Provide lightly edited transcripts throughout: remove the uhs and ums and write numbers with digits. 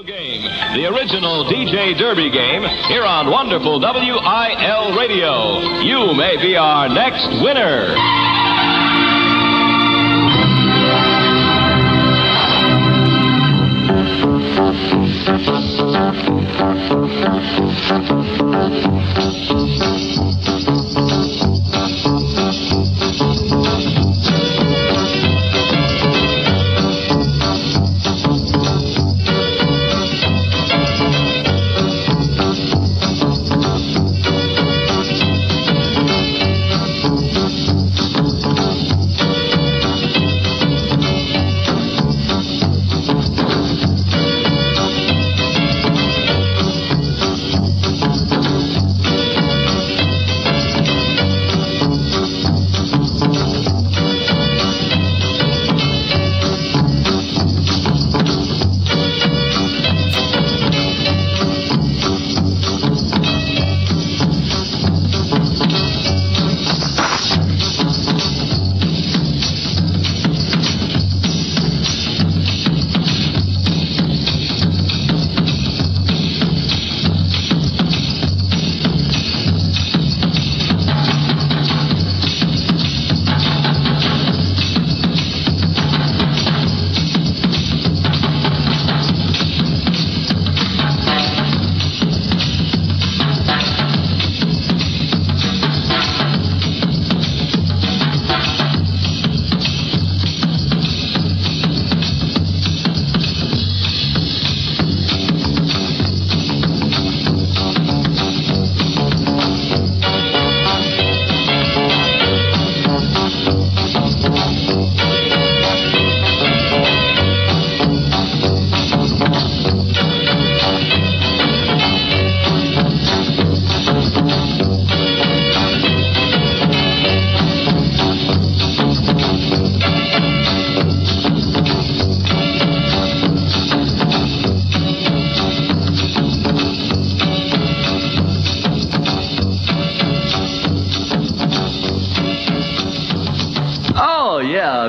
Game, the original DJ Derby game, here on wonderful WIL Radio. You may be our next winner.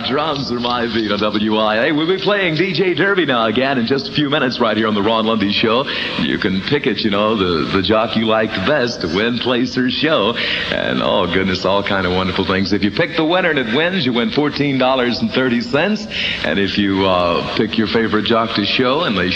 Drums are my beat on WIA. We'll be playing DJ Derby now again in just a few minutes right here on the Ron Lundy Show. You can pick it, the jock you like the best to win Placer's show. And, oh, goodness, all kind of wonderful things. If you pick the winner and it wins, you win $14.30. And if you pick your favorite jock to show and they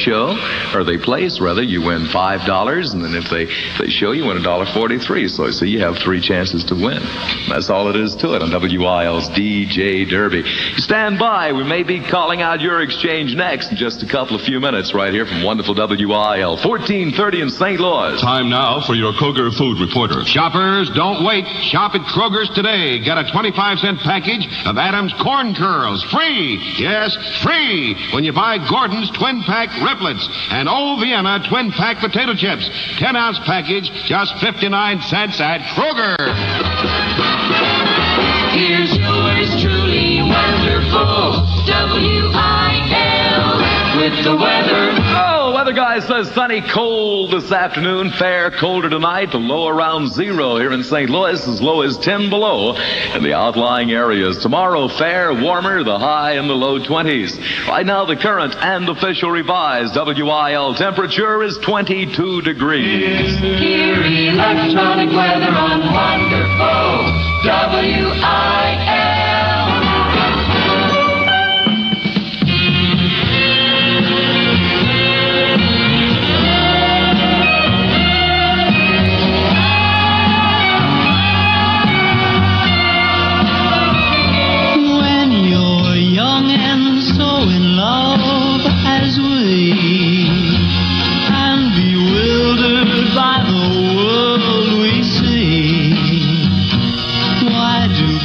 place, you win $5. And then if they show, you win $1.43. So you have 3 chances to win. That's all it is to it on WIL's DJ Derby. Stand by. We may be calling out your exchange next in just a few minutes right here from wonderful WIL 1430 in St. Louis. Time now for your Kroger food reporter. Shoppers, don't wait. Shop at Kroger's today. Get a 25-cent package of Adam's Corn Curls. Free. Yes, free. When you buy Gordon's twin-pack Riplets and Old Vienna twin-pack potato chips. 10-ounce package, just 59 cents at Kroger. Here's yours truly, wonderful WIL with the weather. Oh, weather guy says sunny, cold this afternoon, fair, colder tonight, the low around 0 here in St. Louis, as low as 10 below in the outlying areas. Tomorrow, fair, warmer, the high in the low 20s. Right now, the current and official revised WIL temperature is 22 degrees. Hear electronic weather on wonderful WIL.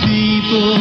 People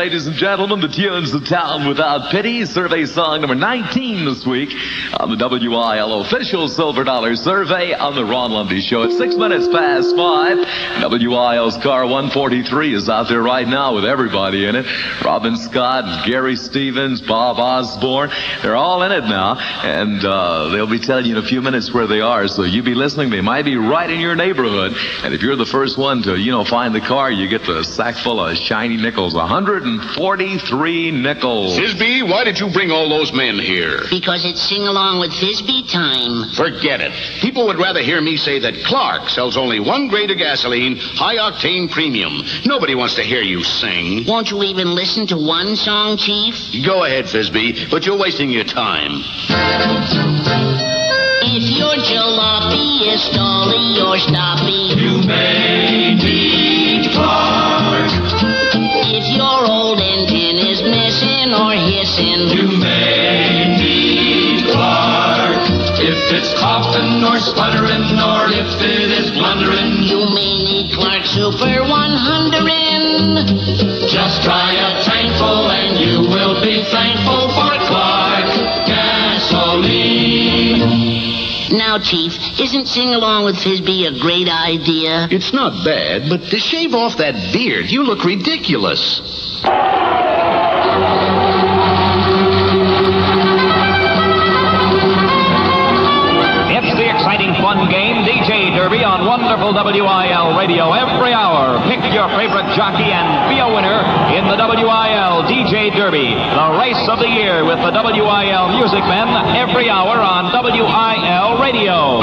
ladies and gentlemen, the tunes of Town Without Pity. Survey song number 19 this week on the WIL official Silver Dollar Survey on the Ron Lundy Show. It's 6 minutes past 5. WIL's car 143 is out there right now with everybody in it. Robin Scott, Gary Stevens, Bob Osborne. They're all in it now, and they'll be telling you in a few minutes where they are, so you be listening. They might be right in your neighborhood, and if you're the first one to, find the car, you get the sack full of shiny nickels. 143 nickels. Frisbee, why did you bring all those men here? Because it's sing-along with Frisbee time. Forget it. People would rather hear me say that Clark sells only one grade of gasoline, high-octane premium. Nobody wants to hear you sing. Won't you even listen to one song, Chief? Go ahead, Frisbee, but you're wasting your time. If your jalopy is stolly or stoppy, You may need Clark. if your old engine is missing or hissing, You may need Clark. If it's coughing or sputtering or if it is blundering, you may need Clark Super 100. just try a tankful and you will be thankful for Clark gasoline. Now, Chief, isn't sing-along with Frisbee a great idea? It's not bad, but to shave off that beard, you look ridiculous. It's the exciting fun game, DJ Derby, on wonderful WIL radio every hour. Pick your favorite jockey and be a winner in the WIL DJ Derby, the race of the year with the WIL Music Men every hour on WIL radio.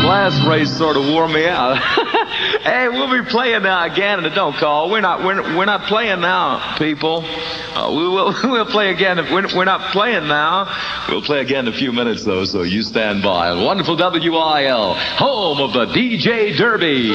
Last race sort of wore me out. Hey, we'll be playing now again, and don't call. We're not playing now, people. We'll play again. We're not playing now. We'll play again in a few minutes, though, so you stand by. Wonderful WIL, home of the DJ Derby.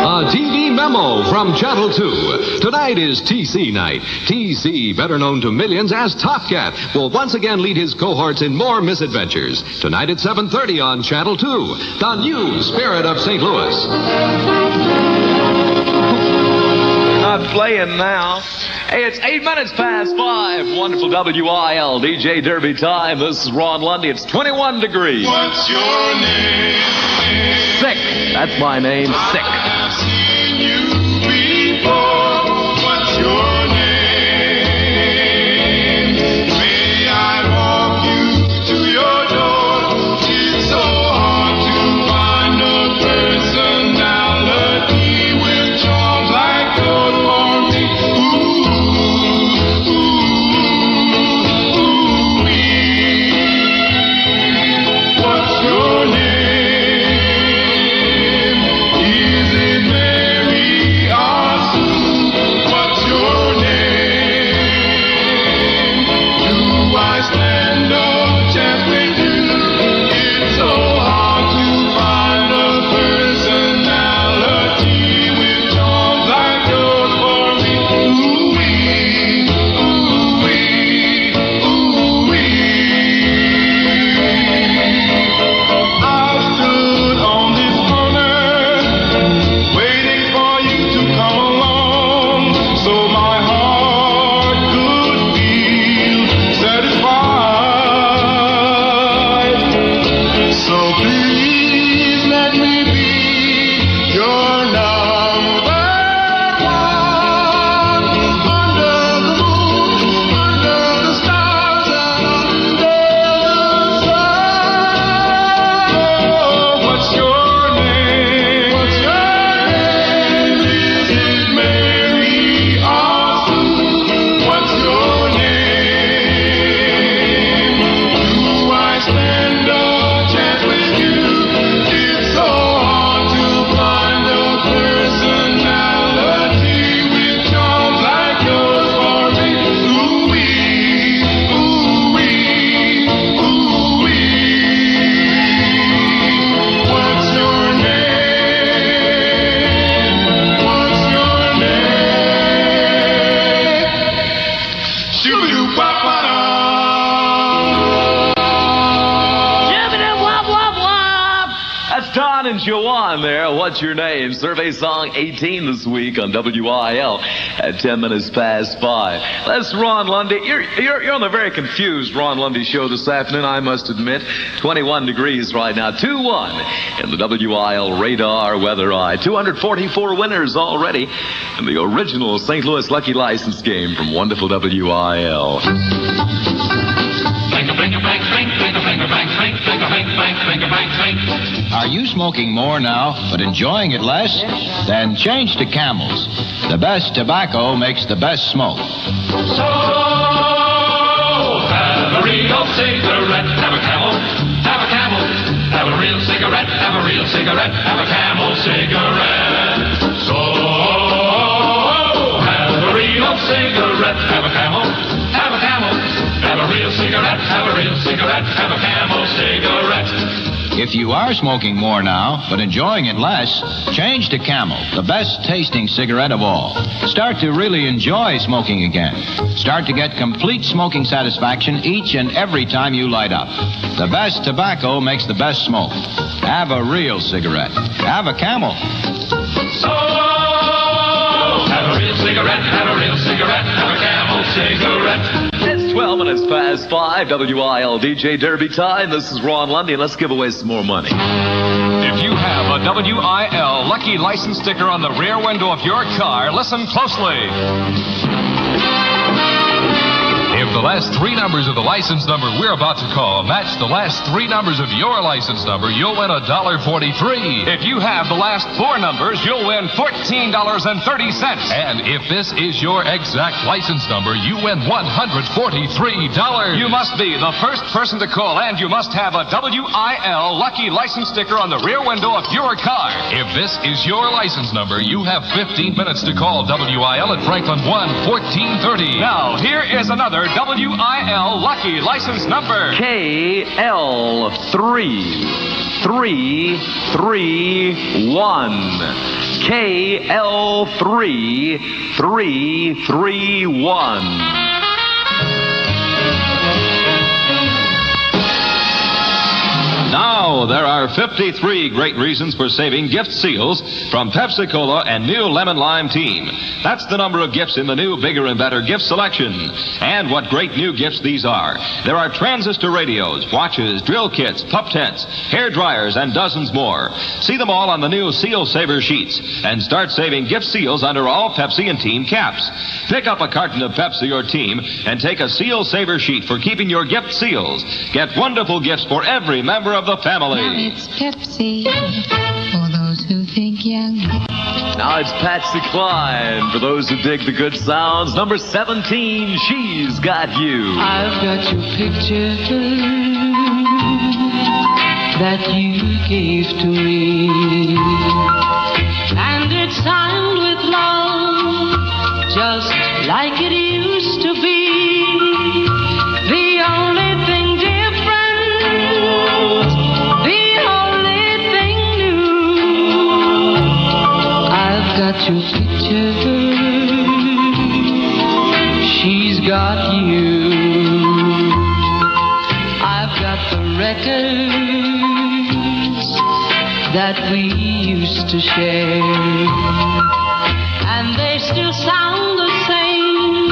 A TV memo from Channel 2. Tonight is TC night. TC, better known to millions as Top Cat, will once again lead his cohorts in more misadventures. Tonight at 7:30 on Channel 2. The new Spirit of St. Louis. Not playing now. Hey, it's 8 minutes past 5. Wonderful WIL DJ Derby time. This is Ron Lundy. It's 21 degrees. What's your name? Sick. That's my name. Sick. I've seen you before. What's your name? May I walk you to your door? It's so hard to find a personality with charms like yours for me. What's your name? Is it and Joanne there. What's your name? Survey song 18 this week on WIL at 10 minutes past 5. That's Ron Lundy. You're on the very confused Ron Lundy show this afternoon, I must admit. 21 degrees right now. 2-1 in the WIL radar weather eye. 244 winners already in the original St. Louis Lucky License game from wonderful WIL. Are you smoking more now, but enjoying it less? Then change to Camels. The best tobacco makes the best smoke. So, have a real cigarette, have a Camel, have a Camel. Have a real cigarette, have a real cigarette, have a Camel cigarette. So, have a real cigarette, have a Camel, have a Camel. Have a real cigarette, have a real cigarette, have a Camel cigarette. If you are smoking more now, but enjoying it less, change to Camel, the best tasting cigarette of all. Start to really enjoy smoking again. Start to get complete smoking satisfaction each and every time you light up. The best tobacco makes the best smoke. Have a real cigarette. Have a Camel. So, have a real cigarette, have a real cigarette, have a Camel cigarette. It's 12 minutes past 5, WIL DJ Derby time. This is Ron Lundy, and let's give away some more money. If you have a WIL Lucky License sticker on the rear window of your car, listen closely. If the last three numbers of the license number we're about to call match the last three numbers of your license number, you'll win $1.43. If you have the last four numbers, you'll win $14.30. And if this is your exact license number, you win $143. You must be the first person to call, and you must have a WIL Lucky License sticker on the rear window of your car. If this is your license number, you have 15 minutes to call WIL at Franklin 1-1430. Now, here is another WIL Lucky License number. KL3331. KL3331. Now, there are 53 great reasons for saving gift seals from Pepsi-Cola and new Lemon Lime Team. That's the number of gifts in the new Bigger and Better gift selection. And what great new gifts these are. There are transistor radios, watches, drill kits, pup tents, hair dryers, and dozens more. See them all on the new Seal Saver sheets and start saving gift seals under all Pepsi and Team caps. Pick up a carton of Pepsi or Team and take a Seal Saver sheet for keeping your gift seals. Get wonderful gifts for every member of the family. Now it's Pepsi for those who think young. Now it's Patsy Cline for those who dig the good sounds. Number 17, She's Got You. I've got your picture that you gave to me, and it's signed with love, just like it used to be. The only thing different, the only thing new, I've got your picture, she's got you. I've got the records that we used to share, and they still sound the same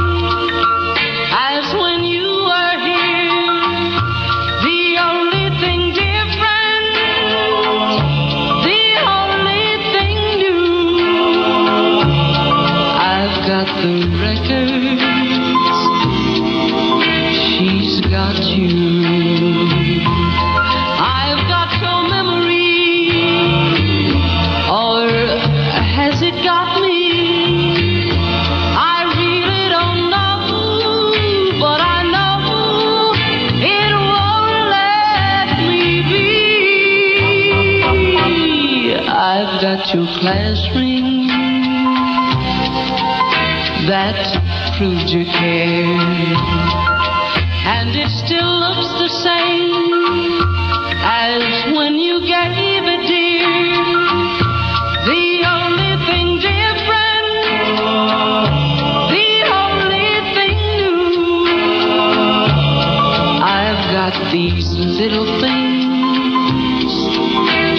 as when you were here. The only thing different, the only thing new, I've got the records, she's got you. I've got your memory, or has it got me? I really don't know, but I know it won't let me be. I've got your class ring that proved you care, and it still looks the same as when you gave it, dear. The only thing different, the only thing new, I've got these little things,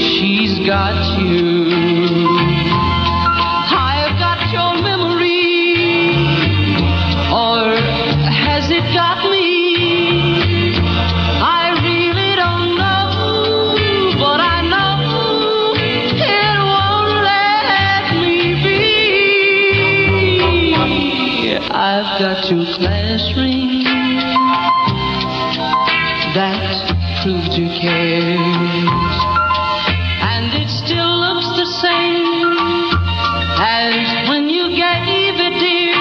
she's got I've got your class ring that proves you care, and it still looks the same as when you gave it, dear.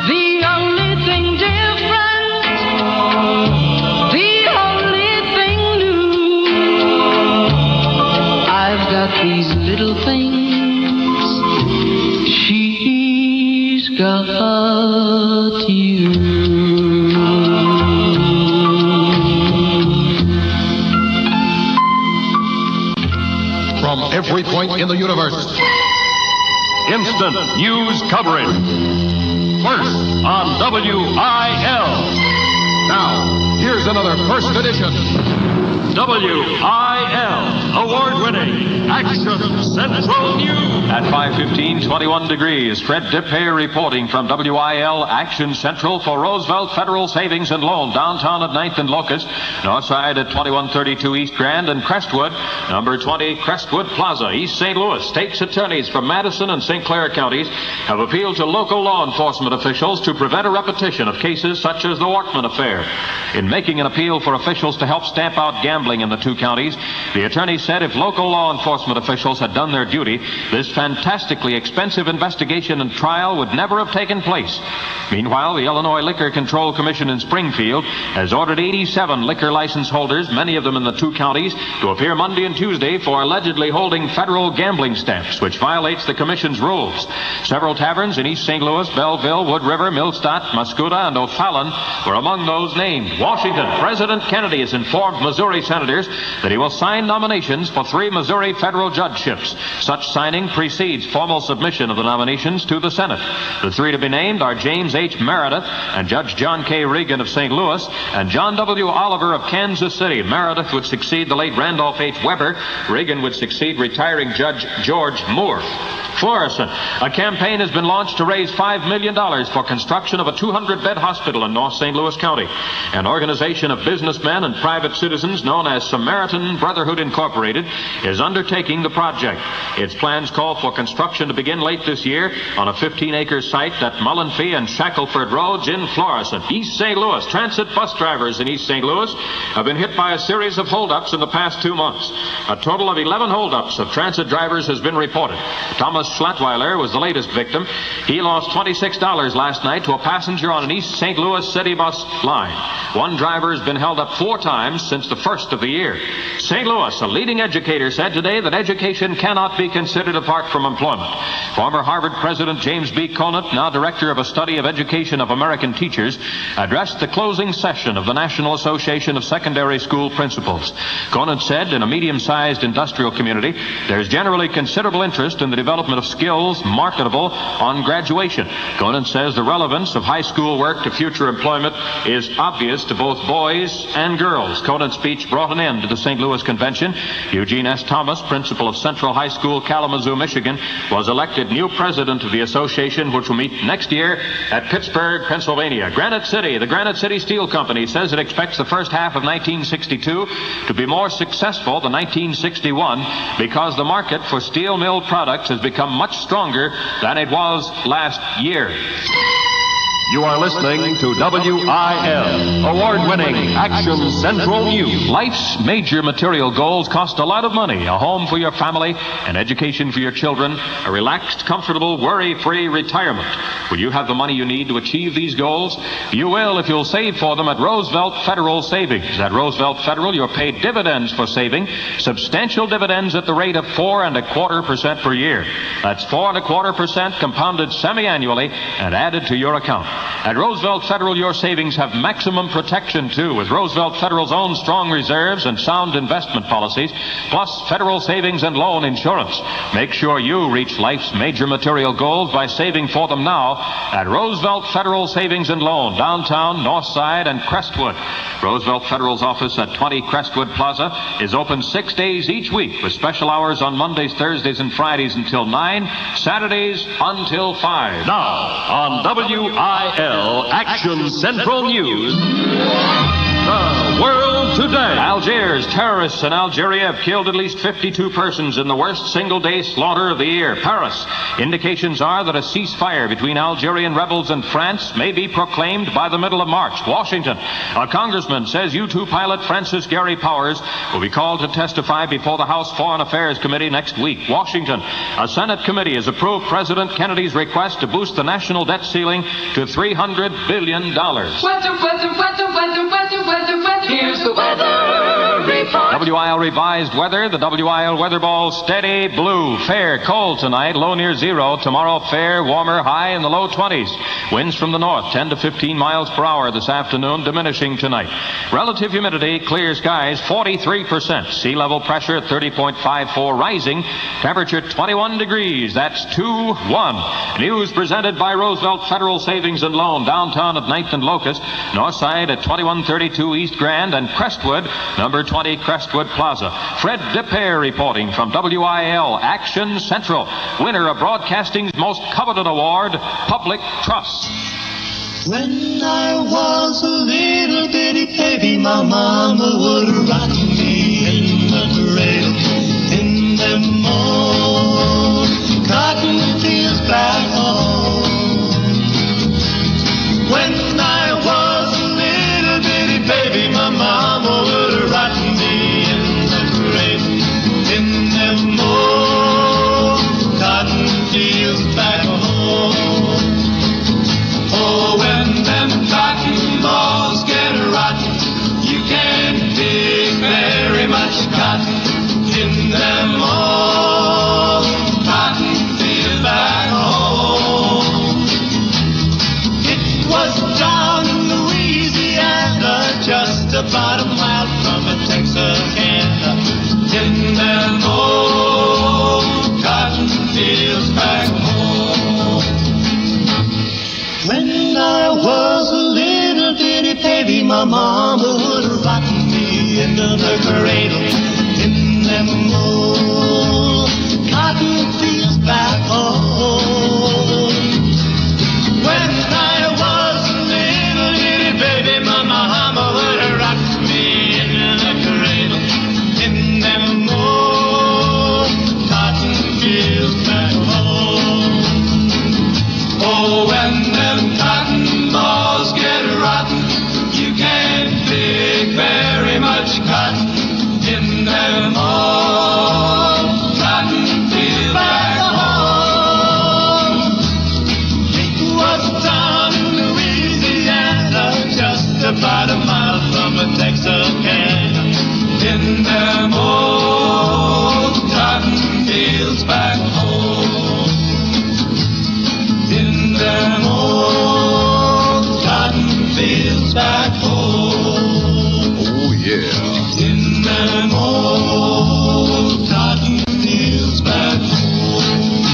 The only thing different, the only thing new, I've got these little things, she's got you. From every point in the universe, instant news coverage. First on WIL. Now, here's another first edition. WIL, award-winning Action Central News. At 5:15, 21 degrees. Fred Diphay reporting from WIL Action Central for Roosevelt Federal Savings and Loan, downtown at 9th and Locust, north side at 2132 East Grand and Crestwood, number 20 Crestwood Plaza, East St. Louis. State's attorneys from Madison and St. Clair counties have appealed to local law enforcement officials to prevent a repetition of cases such as the Workman affair. In making an appeal for officials to help stamp out gambling in the two counties, the attorney said if local law enforcement officials had done their duty, this fantastically expensive investigation and trial would never have taken place. Meanwhile, the Illinois Liquor Control Commission in Springfield has ordered 87 liquor license holders, many of them in the two counties, to appear Monday and Tuesday for allegedly holding federal gambling stamps, which violates the commission's rules. Several taverns in East St. Louis, Belleville, Wood River, Millstadt, Muscuda, and O'Fallon were among those named. Washington, President Kennedy has informed Missouri senators that he will sign nominations for 3 Missouri federal judgeships. Such signing precedes formal submission of the nominations to the Senate. The 3 to be named are James H. Meredith and Judge John K. Regan of St. Louis and John W. Oliver of Kansas City. Meredith would succeed the late Randolph H. Weber. Regan would succeed retiring Judge George Moore. Florissant. A campaign has been launched to raise $5 million for construction of a 200-bed hospital in North St. Louis County. An organization of businessmen and private citizens known as Samaritan Brotherhood Incorporated is undertaking the project. Its plans call for construction to begin late this year on a 15-acre site at Mullenfee and Shackelford Roads in Florissant. East St. Louis. Transit bus drivers in East St. Louis have been hit by a series of holdups in the past 2 months. A total of 11 holdups of transit drivers has been reported. Thomas Schlattweiler was the latest victim. He lost $26 last night to a passenger on an East St. Louis city bus line. One driver has been held up 4 times since the first of the year. St. Louis, a leading educator, said today that education cannot be considered apart from employment. Former Harvard President James B. Conant, now director of a study of education of American teachers, addressed the closing session of the National Association of Secondary School Principals. Conant said in a medium-sized industrial community, there's generally considerable interest in the development of skills marketable on graduation. Conant says the relevance of high school work to future employment is obvious to both boys and girls. Conant's speech brought an end to the St. Louis Convention. Eugene S. Thomas, principal of Central High School, Kalamazoo, Michigan, was elected new president of the association, which will meet next year at Pittsburgh, Pennsylvania. Granite City, the Granite City Steel Company, says it expects the first half of 1962 to be more successful than 1961 because the market for steel mill products has become much stronger than it was last year. You are listening to WIL, award-winning Action Central News. Life's major material goals cost a lot of money. A home for your family, an education for your children, a relaxed, comfortable, worry-free retirement. Will you have the money you need to achieve these goals? You will if you'll save for them at Roosevelt Federal Savings. At Roosevelt Federal, you're paid dividends for saving, substantial dividends at the rate of 4.25% per year. That's 4.25% compounded semi-annually and added to your account. At Roosevelt Federal, your savings have maximum protection, too, with Roosevelt Federal's own strong reserves and sound investment policies, plus federal savings and loan insurance. Make sure you reach life's major material goals by saving for them now at Roosevelt Federal Savings and Loan, downtown, North Side, and Crestwood. Roosevelt Federal's office at 20 Crestwood Plaza is open 6 days each week, with special hours on Mondays, Thursdays, and Fridays until 9, Saturdays until 5. Now, on WIL Action Central News, The World Today. Algiers. Terrorists in Algeria have killed at least 52 persons in the worst single-day slaughter of the year. Paris. Indications are that a ceasefire between Algerian rebels and France may be proclaimed by the middle of March. Washington. A congressman says U-2 pilot Francis Gary Powers will be called to testify before the House Foreign Affairs Committee next week. Washington. A Senate committee has approved President Kennedy's request to boost the national debt ceiling to $300 billion. Here's the weather report. WIL revised weather. The WIL weather ball steady blue. Fair, cold tonight, low near zero. Tomorrow fair, warmer, high in the low 20s. Winds from the north, 10 to 15 miles per hour this afternoon, diminishing tonight. Relative humidity, clear skies, 43%. Sea level pressure, 30.54, rising. Temperature, 21 degrees. That's 2-1. News presented by Roosevelt Federal Savings and Loan, downtown at 9th and Locust, north side at 2132 East Grand, and Crestwood, number 20 Crestwood Plaza. Fred DePere reporting from WIL Action Central, winner of broadcasting's most coveted award, Public Trust. When I was a little bitty baby, my mama would rock me in the cradle in them old cotton fields back home. When I was a little bitty baby, my mama would rock me in the cradle in them old cotton fields back home. Oh, when them cotton balls get rotten, you can't dig very much cotton in them old cotton fields back home. It was down in Louisiana, just about a mile from Texarkana, in them old cotton fields back home. When I was a little bitty baby, my mama would rock me into the cradle in them old cotton fields back home. When I was a little bitty baby, my mama would rock me into the cradle in them old cotton fields back home. Oh, when them cotton balls get rotten, you can't dig very much cotton in them old cotton fields back home. It was down in Louisiana, just about a mile from Texarkana, in them old cotton fields back home. In them old cotton fields back home. Oh, yeah. In them old cotton fields back home.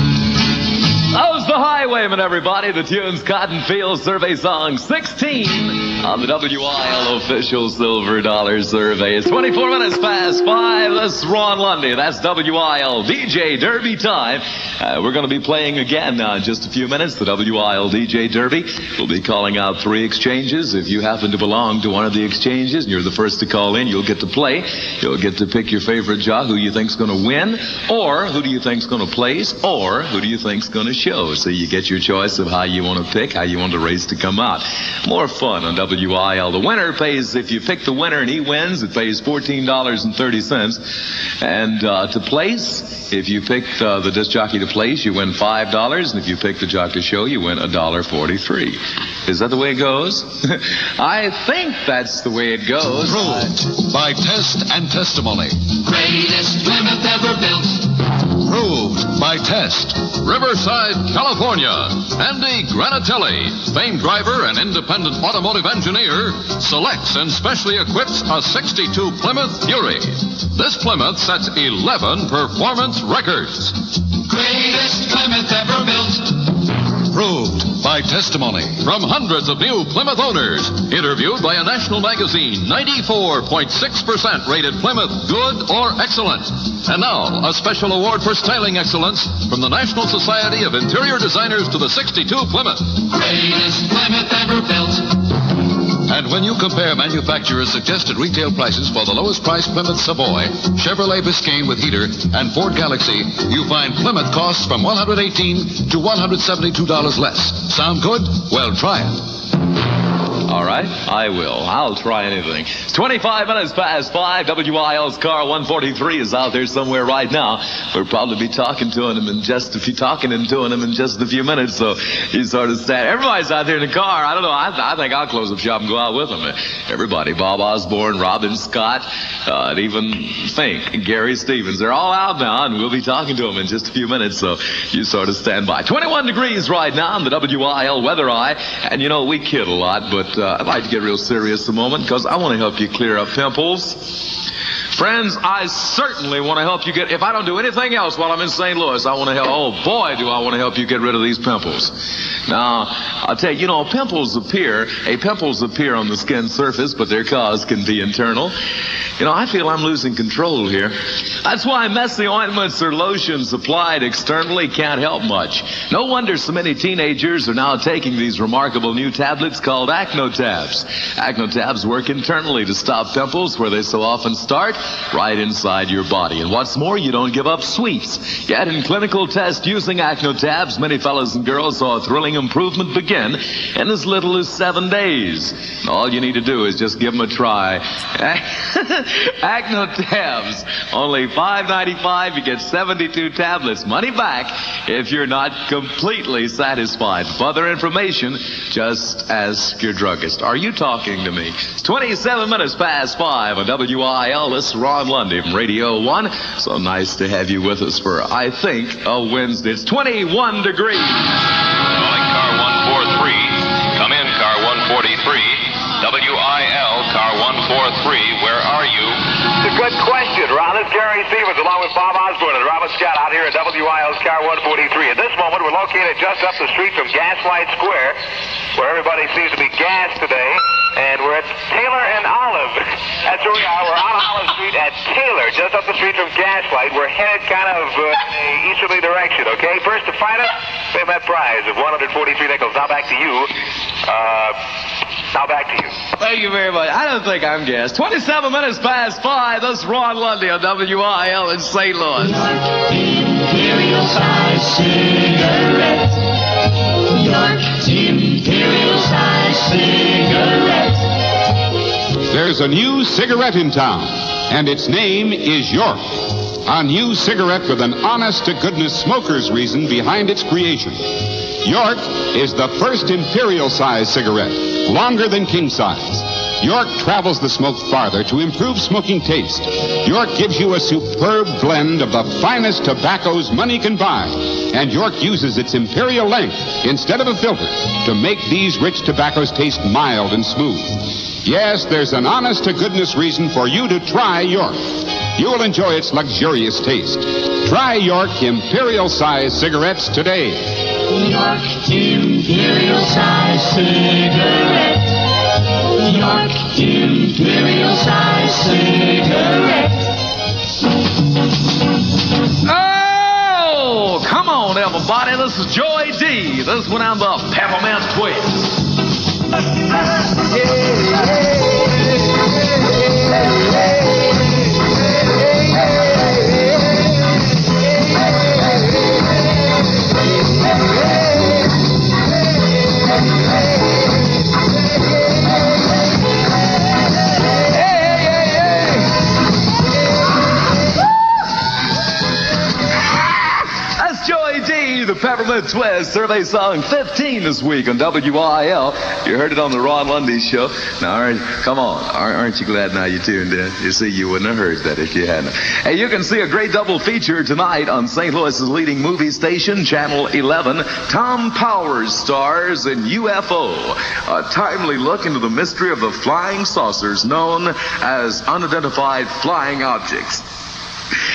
How's the Highwayman, everybody? The Tunes Cotton Field Survey Song 16 on the WIL official Silver Dollar Survey. It's 24 minutes past 5. This is Ron Lundy. That's WIL DJ Derby time. We're going to be playing again now in just a few minutes. The WIL DJ Derby. We'll be calling out 3 exchanges. If you happen to belong to one of the exchanges and you're the first to call in, you'll get to play. You'll get to pick your favorite jock, who you think's going to win, or who do you think's going to place, or who do you think's going to show. So you get your choice of how you want to pick, how you want the race to come out. More fun on WIL. The winner pays, if you pick the winner and he wins, it pays $14.30. And to place, if you pick the disc jockey to place, you win $5. And if you pick the jock to show, you win $1.43. Is that the way it goes? I think that's the way it goes. Proved by test and testimony. Greatest Plymouth ever built. Proved by test. Riverside, California. Andy Granatelli, famed driver and independent automotive engineer, selects and specially equips a 62 Plymouth Fury. This Plymouth sets 11 performance records. Greatest Plymouth ever built. Proved by testimony. From hundreds of new Plymouth owners, interviewed by a national magazine, 94.6% rated Plymouth good or excellent. And now, a special award for styling excellence from the National Society of Interior Designers to the 62 Plymouth. Greatest Plymouth ever built. And When you compare manufacturers' suggested retail prices for the lowest price Plymouth Savoy, Chevrolet Biscayne with heater, and Ford Galaxy, you find Plymouth costs from $118 to $172 less. Sound good? Well, try it. All right, I will. I'll try anything. It's 25 minutes past 5. WIL's car 143 is out there somewhere right now. We'll probably be talking to him in just a few minutes. So you sort of stand. Everybody's out there in the car. I don't know. I think I'll close up shop and go out with them. Everybody. Bob Osborne, Robin Scott, and even Fink, Gary Stevens. They're all out now, and we'll be talking to them in just a few minutes. So you sort of stand by. 21 degrees right now in the WIL weather eye. And, you know, we kid a lot, but I'd like to get real serious a moment because I want to help you clear up pimples. Friends, I certainly want to help you get, if I don't do anything else while I'm in St. Louis, I want to help, oh boy, do I want to help you get rid of these pimples. Now, I'll tell you, you know, pimples appear on the skin surface, but their cause can be internal. You know, I feel I'm losing control here. That's why messy ointments or lotions applied externally can't help much. No wonder so many teenagers are now taking these remarkable new tablets called Acno-Tabs. Acno-Tabs work internally to stop pimples where they so often start, right inside your body. And what's more, you don't give up sweets. Yet in clinical tests using Acno-Tabs, many fellas and girls saw a thrilling improvement begin in as little as 7 days. And all you need to do is just give them a try. Acno-Tabs, only $5.95. You get 72 tablets. Money back if you're not completely satisfied. For further information, just ask your druggist. Are you talking to me? It's 27 minutes past 5 on WIL. This is Ron Lundy from Radio 1. So nice to have you with us for, I think, a Wednesday. It's 21 degrees. Calling car 143. Come in, car 143. WIL, car 143. Where are you? It's a good question, Ron. This is Gary Stevens along with Bob Osborne and Robert Scott out here at WIL's car 143. At this moment, we're located just up the street from Gaslight Square, where everybody seems to be gassed today. And we're at Taylor and Olive. That's where we are. We're on Olive Street at Taylor, just up the street from Gaslight. We're headed kind of in a easterly direction, okay? First to find us, pay that prize of 143 nickels. Now back to you. Now back to you. Thank you very much. I don't think I'm gassed. 27 minutes past 5. This is Ron Lundy on WIL in St. Louis. Imperial size cigarette. York Imperial size cigarette. There's a new cigarette in town, and its name is York. A new cigarette with an honest-to-goodness smoker's reason behind its creation. York is the first imperial-size cigarette, longer than king-size. York travels the smoke farther to improve smoking taste. York gives you a superb blend of the finest tobaccos money can buy. And York uses its imperial length instead of a filter to make these rich tobaccos taste mild and smooth. Yes, there's an honest-to-goodness reason for you to try York. You will enjoy its luxurious taste. Try York Imperial-Size cigarettes today. York Imperial-Size cigarette. York Imperial-Size cigarette. Oh, come on, everybody. This is Joy D. This one on the Peppermint Twist. The Peppermint Twist, survey song 15 this week on WIL. You heard it on the Ron Lundy Show. Now, come on. Aren't you glad now you tuned in? You see, you wouldn't have heard that if you hadn't. Hey, you can see a great double feature tonight on St. Louis's leading movie station, Channel 11. Tom Powers stars in UFO, a timely look into the mystery of the flying saucers known as unidentified flying objects.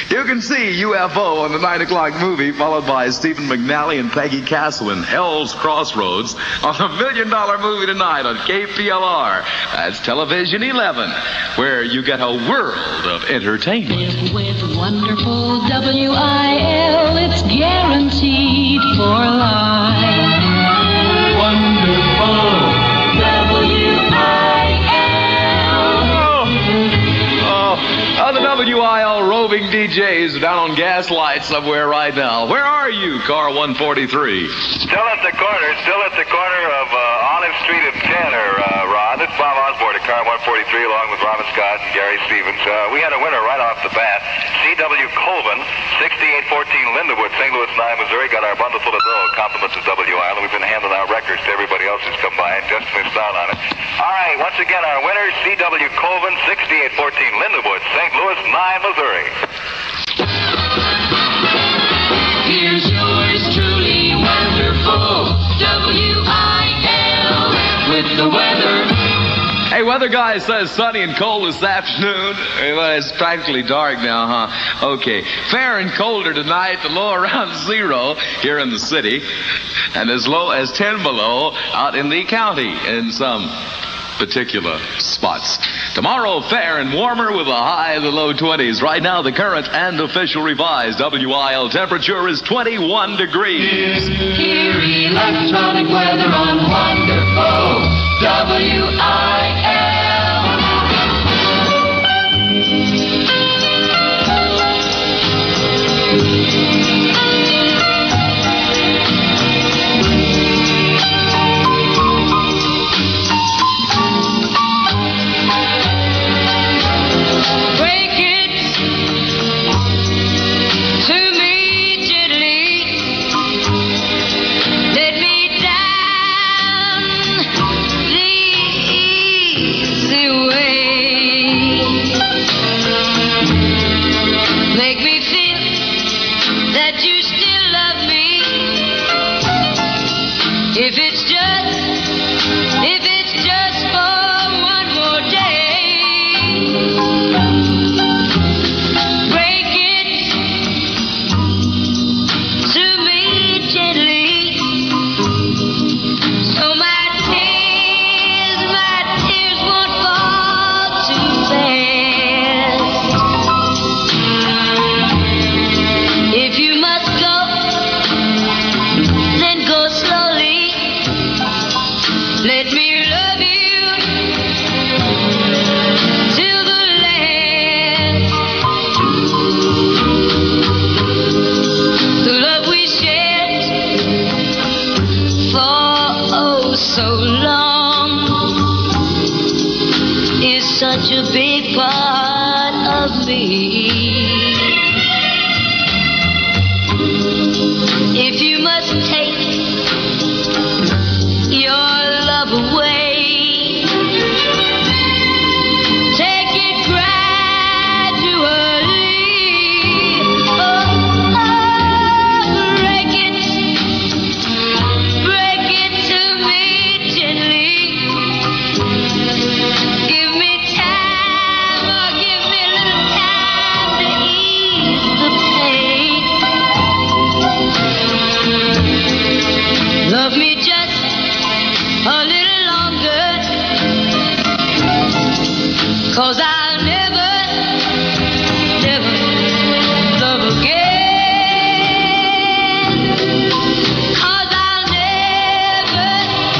You can see UFO on the 9 o'clock movie, followed by Stephen McNally and Peggy Castle in Hell's Crossroads on the $1 Million Movie tonight on KPLR. That's Television 11, where you get a world of entertainment. Live with wonderful WIL, it's guaranteed for life. Wonderful WIL. roving DJs are down on Gaslight somewhere right now. Where are you, car 143? Still at the corner of Olive Street and Tanner, Rod. It's Bob Osborne at car 143 along with Robin Scott and Gary Stevens. We had a winner right off the bat. C.W. Colvin, 6814 Lindenwood, St. Louis 9, Missouri. Got our bundle full of dough. Compliments of WIL. We've been handing out records to everybody else who's come by and just missed out on it. All right, once again, our winner, C.W. Colvin, 6814 Lindenwood, St. Louis 9, Missouri. Here's yours truly, wonderful WIL with the weather. Hey, weather guy says sunny and cold this afternoon. Well, it's practically dark now, huh? Okay. Fair and colder tonight, the low around 0 here in the city, and as low as 10 below out in the county in some particular spots. Tomorrow, fair and warmer with a high in the low 20s. Right now, the current and official revised WIL temperature is 21 degrees. Hear electronic weather on wonderful WIL. If it's just for one more day, break it to me gently, so my tears won't fall too fast. If you must go, then go slowly. Let me love you till the last. The love we shared for oh so long is such a big part of me. If you must take your love away, take it gradually. Break it to me gently. Give me time, or give me a little time to ease the pain. Love me just a little longer, 'cause I'll never love again, 'cause I'll never love again.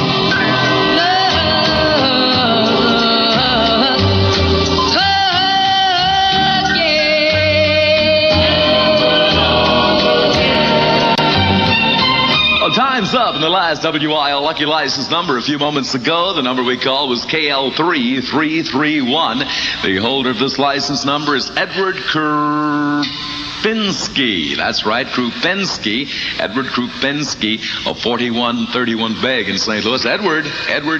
Well, time's up in the last WIL lucky license number a few moments ago. The number we called was KL3331. The holder of this license number is Edward Krupinski. That's right, Krupinski. Edward Krupinski of 4131 Beg in St. Louis. Edward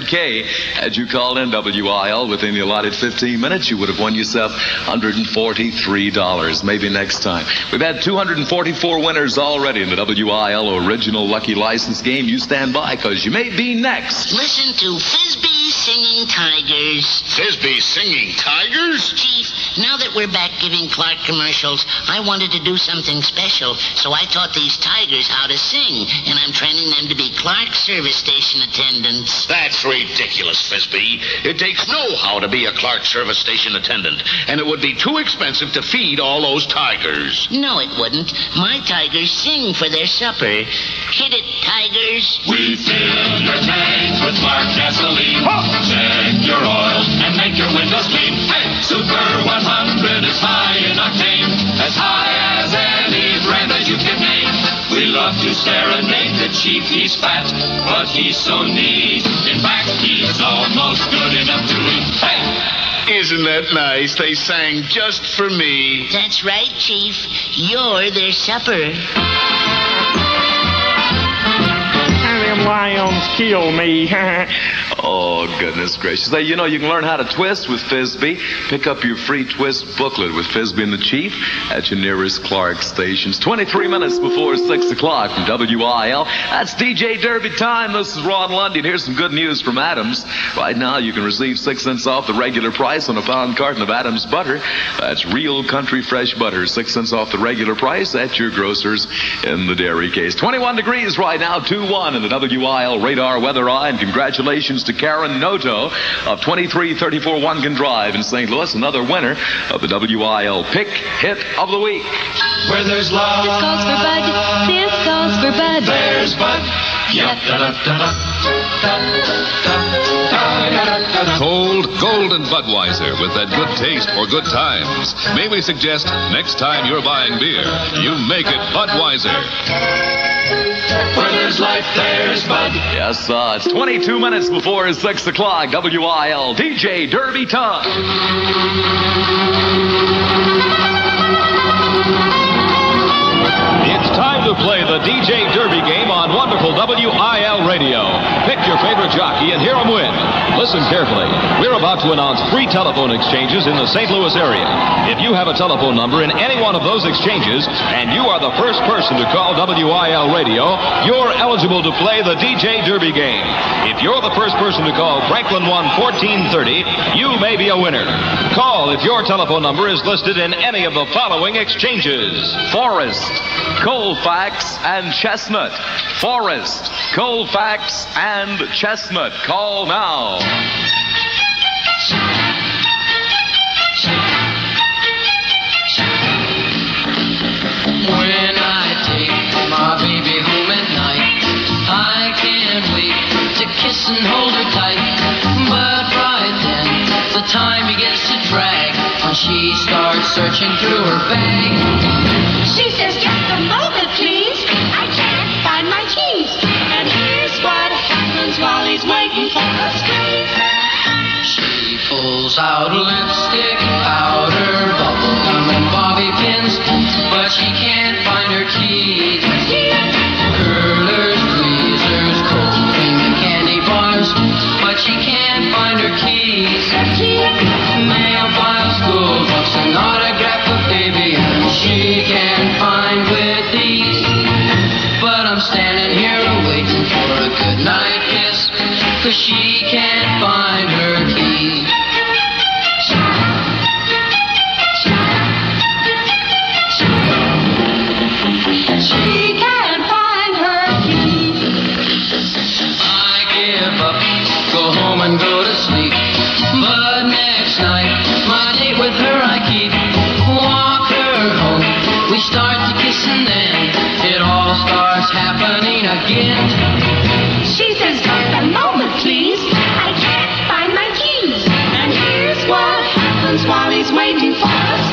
K. Had you called in WIL within the allotted 15 minutes, you would have won yourself $143. Maybe next time. We've had 244 winners already in the WIL original lucky license game. You stand by, because you may be next. Listen to Fizbee Singing Tigers. Fizbee Singing Tigers? Chief, now that we're back giving Clark commercials, I wanted to do something special, so I taught these tigers how to sing, and I'm training them to be Clark service station attendants. That's ridiculous, Fizbee. It takes know-how to be a Clark service station attendant, and it would be too expensive to feed all those tigers. No, it wouldn't. My tigers sing for their supper. Hit it, tigers. We fill your tanks with Clark gasoline. Check your oil and make your windows clean. Hey, Super 100 is high in octane. As serenade the chief. He's fat, but he's so neat. In fact, he's almost good enough to eat. Hey! Isn't that nice? They sang just for me. That's right, Chief. You're their supper. Them lions kill me. Oh, goodness gracious. Hey, you know, you can learn how to twist with Frisbee. Pick up your free twist booklet with Frisbee and the Chief at your nearest Clark stations. 23 minutes before 6 o'clock from WIL. That's DJ Derby time. This is Ron Lundy, and here's some good news from Adams. Right now, you can receive 6 cents off the regular price on a pound carton of Adams butter. That's real country fresh butter. 6 cents off the regular price at your grocers in the dairy case. 21 degrees right now, 2-1 in the WIL radar weather eye, and congratulations to Karen Noto of 2334 Wangan Drive in St. Louis, another winner of the WIL Pick Hit of the Week. Where there's love, This calls for Bud. This calls for Bud. there's Bud. Cold, golden Budweiser with that good taste for good times. May we suggest next time you're buying beer, you make it Budweiser. Where there's life, there's Bud. Yes, it's 22 minutes before 6 o'clock. WIL DJ Derby time. It's time to play the DJ Derby game on wonderful WIL radio. Pick your favorite jockey and hear him win. Listen carefully. We're about to announce free telephone exchanges in the St. Louis area. If you have a telephone number in any one of those exchanges and you are the first person to call WIL radio, you're eligible to play the DJ Derby game. If you're the first person to call Franklin 1-1430, you may be a winner. Call if your telephone number is listed in any of the following exchanges. Forrest, Colfax, and Chestnut. Forrest, Colfax, and Chestnut. Call now. When I take my baby home at night, I can't wait to kiss and hold her tight. But right then, the time begins to drag when she starts searching through her bag. She says, just a moment, please. I can't find my keys. And here's what happens while he's waiting for us. She pulls out lipstick, powder, bubble gum, and bobby pins, but she can't find her keys. Curlers, tweezers, cold cream, and candy bars, but she can't find her keys. Mail file, school books, and autograph of baby, and she can't find with these. But I'm standing here waiting for a goodnight kiss, 'cause she can't find her keys. She can't find her keys. I give up, go home and go to sleep. But next night, my date with her I keep. Walk her home, we start to kiss, and then it all starts happening again. She says, just a moment, please. I can't find my keys. And here's what happens while he's waiting for us.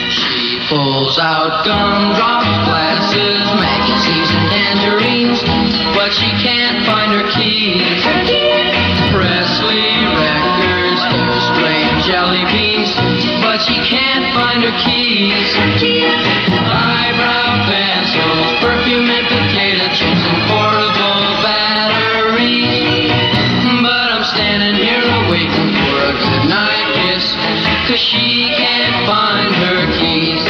She pulls out gumdrops, glasses, magazines, and tangerines, but she can't find her keys. Presley records, hairspray, and jelly beans, but she can't find her keys. Eyebrow pencils, perfume, and potato chips, and portable batteries. But I'm standing here waiting for a goodnight kiss, 'cause she can't find her keys.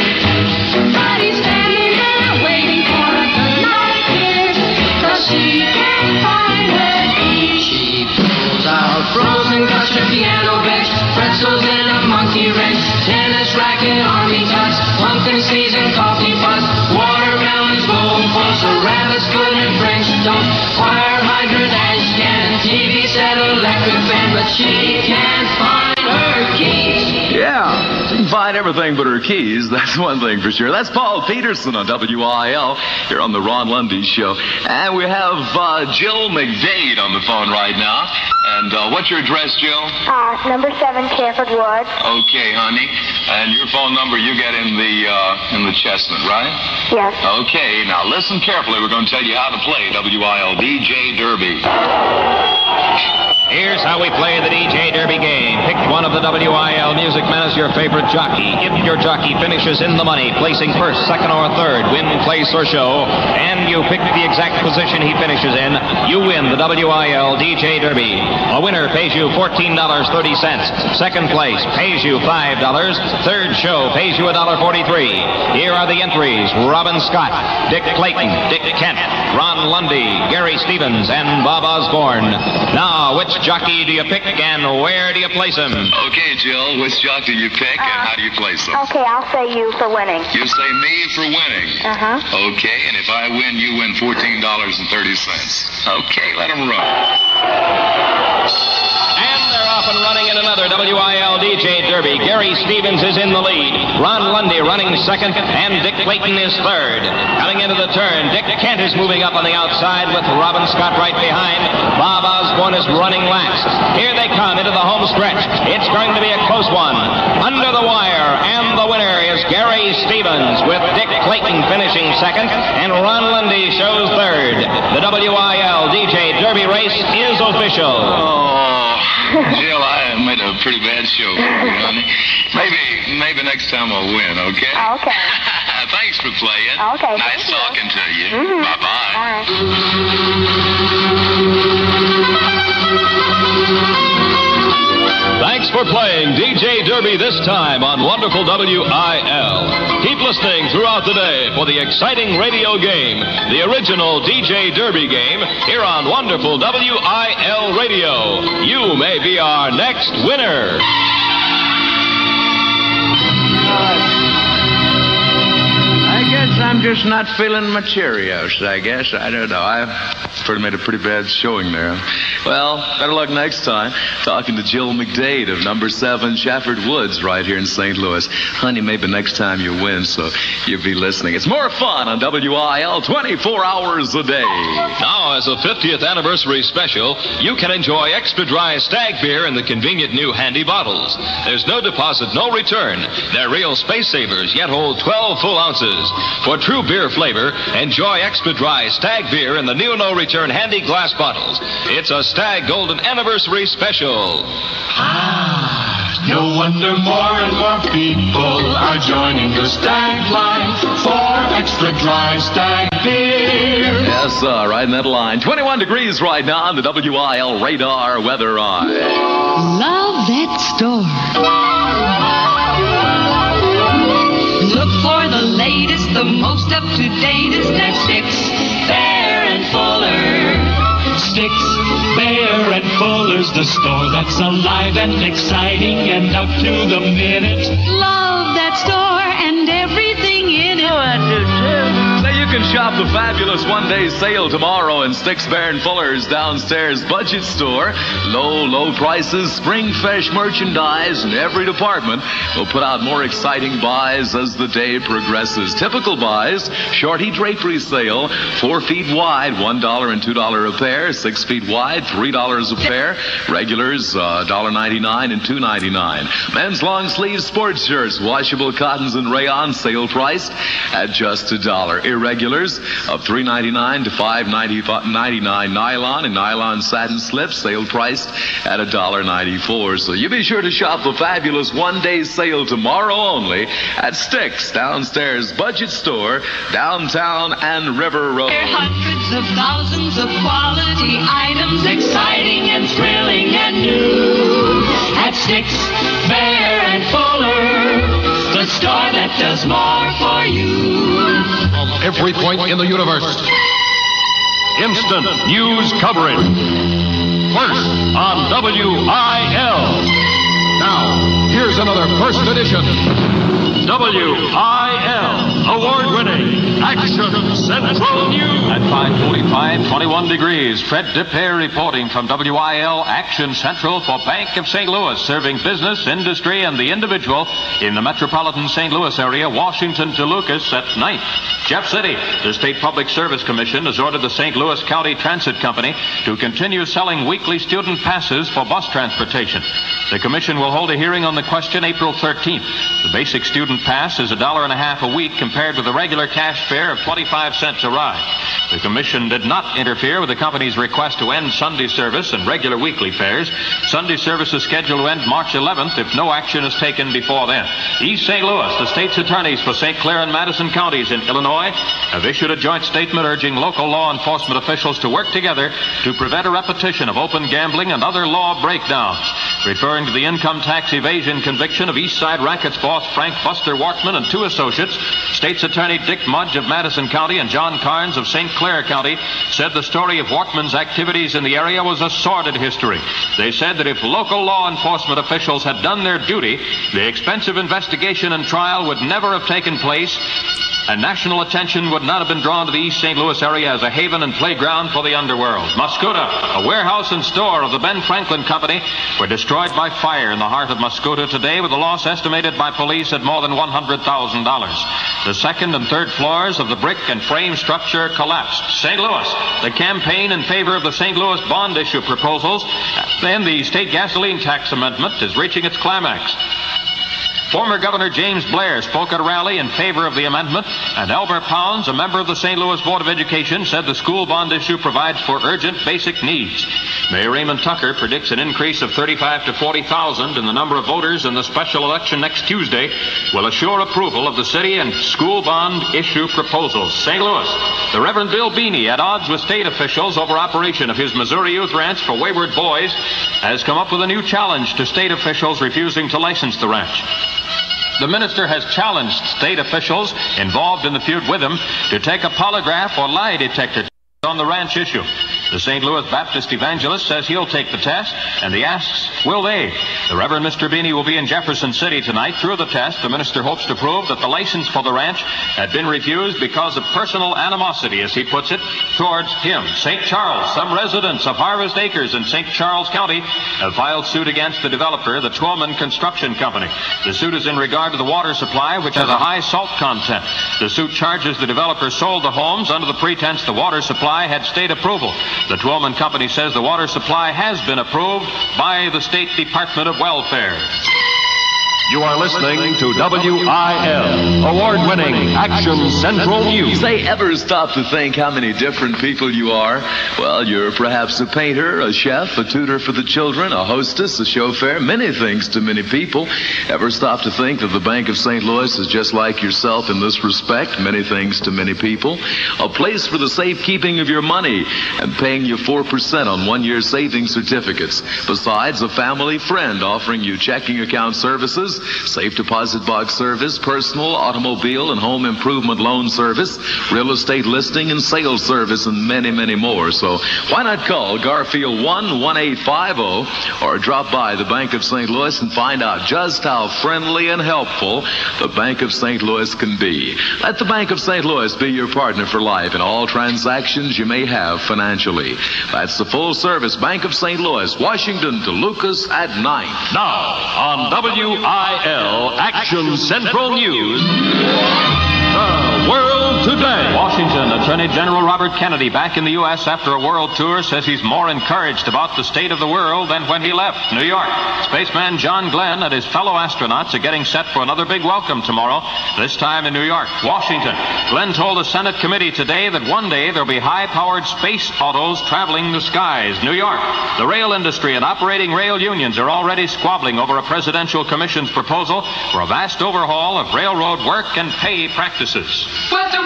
But he's standing there waiting for a goodnight kiss, 'cause she can't find her keys. She pulls out frozen custard, piano bench, pretzels, and a monkey wrench, tennis racket, army tots, pumpkin seeds, and coffee pots, watermelons, goldfish, a rabbit's foot, and French toast, fire hydrant, ash can, TV set, electric fan, but she can't find her keys. Yeah, couldn't find everything but her keys. That's one thing for sure. That's Paul Peterson on WIL here on the Ron Lundy Show. And we have Jill McDade on the phone right now. And what's your address, Jill? Number 7, Chafford Woods. Okay, honey. And your phone number you get in the Chestnut, right? Yes. Okay, now listen carefully. We're going to tell you how to play WIL DJ Derby. Here's how we play the DJ Derby game. Pick one of the WIL music men as your favorite jockey. If your jockey finishes in the money, placing first, second, or third, win, place, or show, and you pick the exact position he finishes in, you win the WIL DJ Derby. A winner pays you $14.30. Second place pays you $5. Third show pays you $1.43. Here are the entries: Robin Scott, Dick Clayton, Dick Kent, Ron Lundy, Gary Stevens, and Bob Osborne. Now, which jockey do you pick and where do you place him? Okay, Jill, which jockey you pick and how do you place him? Okay, I'll say you for winning. You say me for winning. Uh-huh. Okay, and if I win, you win $14.30. Okay, let him run. And they're off and running in another WIL DJ Derby. Gary Stevens is in the lead. Ron Lundy running second, and Dick Clayton is third. Coming into the turn, Dick Kent is moving up on the outside with Robin Scott right behind. Bob Osborne is running last. Here they come into the home stretch. It's going to be a close one. Under the wire, and the winner is Gary Stevens, with Dick Clayton finishing second, and Ron Lundy shows third. The WIL DJ Derby race is official. Jill, I made a pretty bad show for you, honey. Maybe next time I'll win, okay? Okay. Thanks for playing. Okay. Nice talking to you. Mm-hmm. Bye-bye. Thanks for playing DJ Derby this time on wonderful WIL. Keep listening throughout the day for the exciting radio game, the original DJ Derby game, here on wonderful WIL Radio. You may be our next winner. I guess I'm just not feeling my Cheerios, I guess. I don't know. I've made a pretty bad showing there. Well, better luck next time. Talking to Jill McDade of number 7 Chafford Woods right here in St. Louis. Honey, maybe next time you win, so you'll be listening. It's more fun on WIL 24 hours a day. Now, as a 50th anniversary special, you can enjoy extra dry stag beer in the convenient new handy bottles. There's no deposit, no return. They're real space savers, yet hold 12 full ounces. For true beer flavor, enjoy extra dry stag beer in the new no return handy glass bottles. It's a Stag Golden Anniversary Special. No wonder more and more people are joining the Stag line for extra dry stag beer. Yes, right in that line. 21 degrees right now on the WIL radar weather eye. Love that store. Look for the latest, the most up-to-datest at Sticks, Bear and Fuller. Sticks, Bear and Fuller's the store that's alive and exciting and up to the minute. Love that store and everything in it. Oh, I do too. Now you can shop the fabulous one-day sale tomorrow in Sticks, Bear and Fuller's downstairs budget store. Low prices, spring fresh merchandise in every department. We'll put out more exciting buys as the day progresses. Typical buys: shorty drapery sale, 4 feet wide, $1 and $2 a pair. 6 feet wide, $3 a pair. Regulars, $1.99 and $2.99. Men's long sleeve sports shirts, washable cottons and rayon, sale priced at just $1. Irregulars of $3.99 to $5.99. Nylon and nylon satin slips, sale priced at $1.94. So you be sure to shop the fabulous one-day sale tomorrow only at Sticks, downstairs budget store, downtown and River Road. There are hundreds of thousands of quality items, exciting and thrilling and new. At Sticks, Bear and Fuller, the store that does more for you. From every point in the universe. Instant news coverage. First on WIL. Now, here's another first edition WIL award-winning Action Central News. At 5:45, 21 degrees. Fred DePere reporting from WIL Action Central for Bank of St. Louis, serving business, industry, and the individual in the metropolitan St. Louis area, Washington to Lucas at 9th. Jeff City, the State Public Service Commission has ordered the St. Louis County Transit Company to continue selling weekly student passes for bus transportation. The commission will hold a hearing on the question April 13th. The basic student pass is $1.50 a week compared with the regular cash fare of 25 cents a ride. The commission did not interfere with the company's request to end Sunday service and regular weekly fares. Sunday service is scheduled to end March 11th if no action is taken before then. East St. Louis, the state's attorneys for St. Clair and Madison counties in Illinois have issued a joint statement urging local law enforcement officials to work together to prevent a repetition of open gambling and other law breakdowns. Referring to the income tax evasion conviction of East Side Rackets boss Frank Buster Wortman and 2 associates, State's Attorney Dick Mudge of Madison County and John Carnes of St. Clair County said the story of Wortman's activities in the area was a sordid history. They said that if local law enforcement officials had done their duty, the expensive investigation and trial would never have taken place, and national attention would not have been drawn to the East St. Louis area as a haven and playground for the underworld. Muscuda, a warehouse and store of the Ben Franklin Company, were destroyed by fire in the heart of Muscuda today, with a loss estimated by police at more than $100,000. The second and third floors of the brick and frame structure collapsed. St. Louis, the campaign in favor of the St. Louis bond issue proposals and the state gasoline tax amendment is reaching its climax. Former Governor James Blair spoke at a rally in favor of the amendment, and Albert Pounds, a member of the St. Louis Board of Education, said the school bond issue provides for urgent basic needs. Mayor Raymond Tucker predicts an increase of 35 to 40,000 in the number of voters in the special election next Tuesday will assure approval of the city and school bond issue proposals. St. Louis, the Reverend Bill Beanie, at odds with state officials over operation of his Missouri Youth Ranch for wayward boys, has come up with a new challenge to state officials refusing to license the ranch. The minister has challenged state officials involved in the feud with him to take a polygraph or lie detector test on the ranch issue. The St. Louis Baptist evangelist says he'll take the test, and he asks, will they? The Reverend Mr. Beanie will be in Jefferson City tonight. Through the test, the minister hopes to prove that the license for the ranch had been refused because of personal animosity, as he puts it, towards him. St. Charles, some residents of Harvest Acres in St. Charles County have filed suit against the developer, the Twillman Construction Company. The suit is in regard to the water supply, which has a high salt content. The suit charges the developer sold the homes under the pretense the water supply had state approval. The Twillman Company says the water supply has been approved by the State Department of Welfare. You are listening to WIL, award-winning Action Central News. Say, ever stop to think how many different people you are? Well, you're perhaps a painter, a chef, a tutor for the children, a hostess, a chauffeur, many things to many people. Ever stop to think that the Bank of St. Louis is just like yourself in this respect, many things to many people? A place for the safekeeping of your money and paying you 4% on one-year savings certificates. Besides, a family friend offering you checking account services, safe deposit box service, personal, automobile, and home improvement loan service, real estate listing and sales service, and many, many more. So why not call Garfield 1-1850 or drop by the Bank of St. Louis and find out just how friendly and helpful the Bank of St. Louis can be. Let the Bank of St. Louis be your partner for life in all transactions you may have financially. That's the full-service Bank of St. Louis, Washington to Lucas at 9. Now, on WIL Action Central News, The World Today. Washington Attorney General Robert Kennedy, back in the U.S. after a world tour, says he's more encouraged about the state of the world than when he left New York. Spaceman John Glenn and his fellow astronauts are getting set for another big welcome tomorrow, this time in New York. Washington. Glenn told a Senate committee today that one day there'll be high-powered space autos traveling the skies. New York. The rail industry and operating rail unions are already squabbling over a presidential commission's proposal for a vast overhaul of railroad work and pay practices. Weather.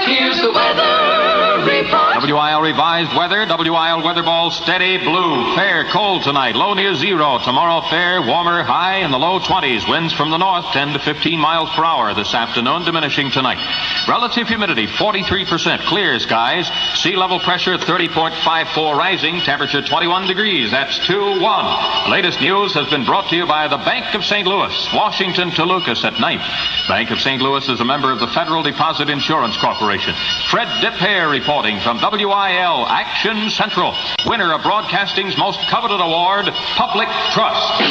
Here's the weather report. WIL revised weather. WIL weather ball steady blue. Fair cold tonight. Low near 0. Tomorrow fair, warmer, high in the low 20s. Winds from the north 10 to 15 miles per hour this afternoon, diminishing tonight. Relative humidity 43%. Clear skies. Sea level pressure 30.54 rising. Temperature 21 degrees. That's 2-1. Latest news has been brought to you by the Bank of St. Louis. Washington to Lucas at night. Bank of St. Louis is a member of the Federal Deposit Insurance Corporation. Fred Dipare reporting from WIL Action Central. Winner of broadcasting's most coveted award, Public Trust.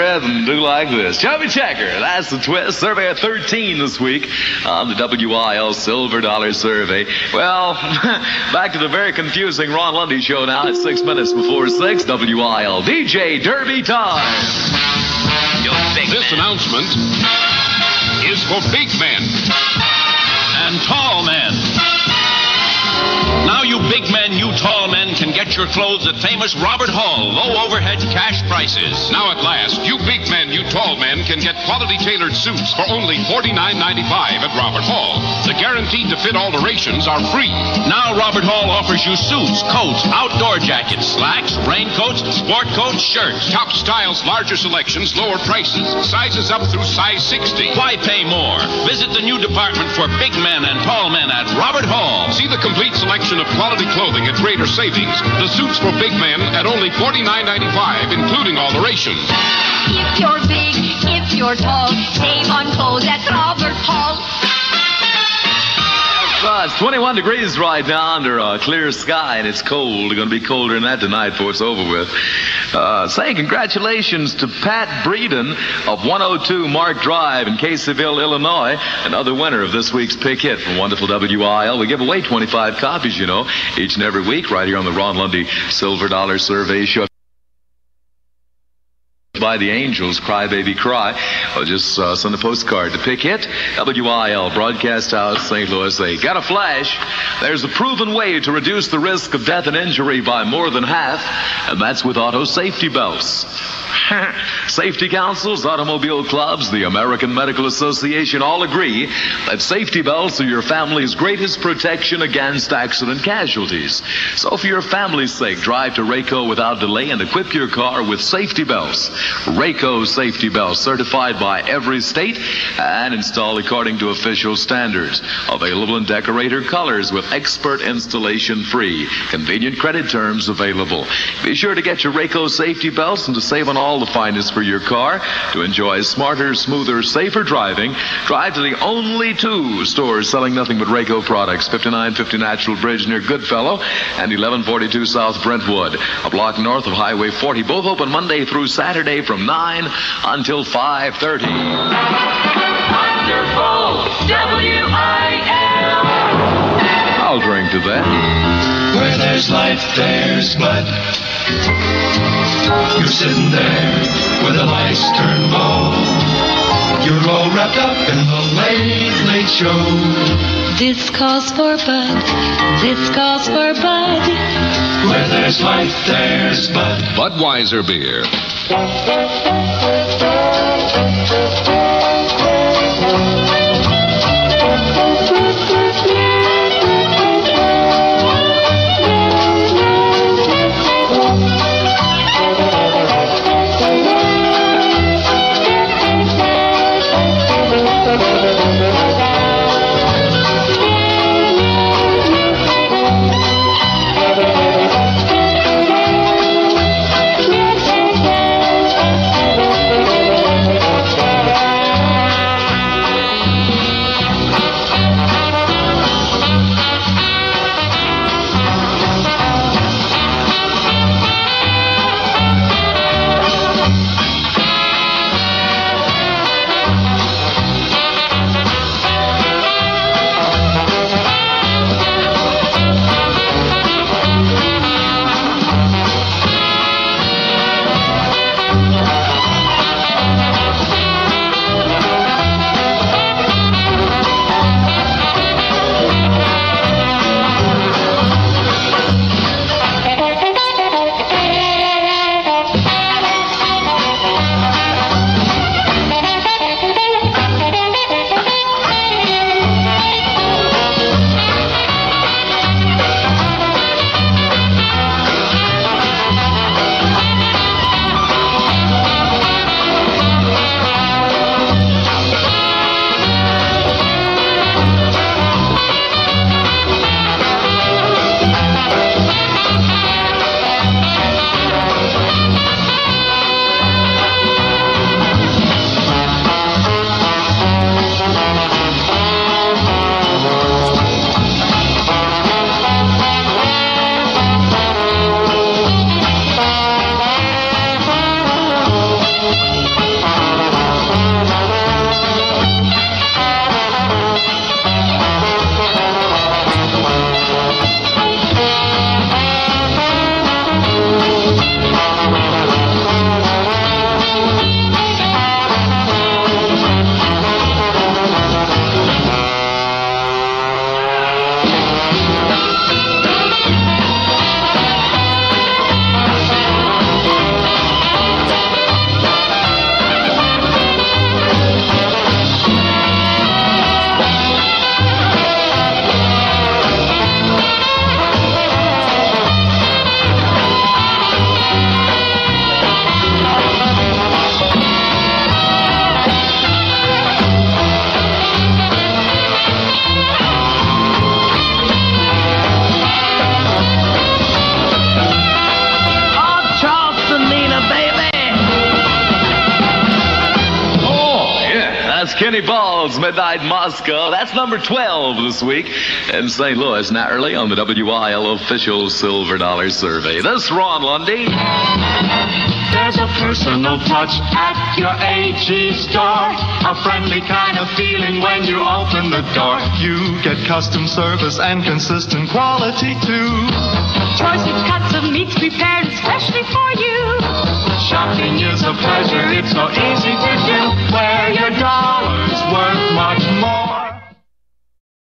And do like this. Chubby Checker, that's the twist. Survey of 13 this week on the WIL Silver Dollar Survey. Well, back to the very confusing Ron Lundy show now at 6 minutes before 6. WIL DJ Derby time. This announcement is for big men and tall men. Now you big men, you tall men can get your clothes at famous Robert Hall. Low overhead cash prices. Now at last, you big men, you tall men can get quality tailored suits for only $49.95 at Robert Hall. The guaranteed to fit alterations are free. Now Robert Hall offers you suits, coats, outdoor jackets, slacks, raincoats, sport coats, shirts. Top styles, larger selections, lower prices. Sizes up through size 60. Why pay more? Visit the new department for big men and tall men at Robert Hall. See the complete selection of quality clothing at greater savings. The suits for big men at only $49.95, including alterations. If you're big, if you're tall, save on clothes at Robert Hall. It's 21 degrees right now under a clear sky, and it's cold. It's going to be colder than that tonight before it's over with. Saying congratulations to Pat Breeden of 102 Mark Drive in Caseyville, Illinois, another winner of this week's Pick Hit from wonderful WIL. We give away 25 copies, you know, each and every week right here on the Ron Lundy Silver Dollar Survey Show. By the Angels, Cry Baby Cry. Well, just send a postcard to Pick Hit, WIL, Broadcast House, St. Louis. They got a flash. There's a proven way to reduce the risk of death and injury by more than half, and that's with auto safety belts. Safety councils, automobile clubs, the American Medical Association all agree that safety belts are your family's greatest protection against accident casualties. So for your family's sake, drive to Rayco without delay and equip your car with safety belts. Rayco safety belts, certified by every state and installed according to official standards. Available in decorator colors with expert installation free. Convenient credit terms available. Be sure to get your Rayco safety belts and to save on all the finest for your car. To enjoy smarter, smoother, safer driving, drive to the only two stores selling nothing but Rayco products. 5950 Natural Bridge near Goodfellow and 1142 South Brentwood. A block north of Highway 40. Both open Monday through Saturday from 9 until 5:30. Wonderful WIL. I'll drink to that. Where there's life, there's blood. You're sitting there with the lights turned low. You're all wrapped up in the late, late show. This calls for Bud. This calls for Bud. Where there's life, there's Bud. Budweiser beer. Kenny Ball's Midnight Moscow. That's number 12 this week in St. Louis, now early on the WIL official Silver Dollar Survey. This Ron Lundy. There's a personal touch at your AG store. A friendly kind of feeling when you open the door. You get custom service and consistent quality too. Choices cuts of meats prepared especially for you. Shopping is a pleasure, it's so easy to do. Where your dollar's worth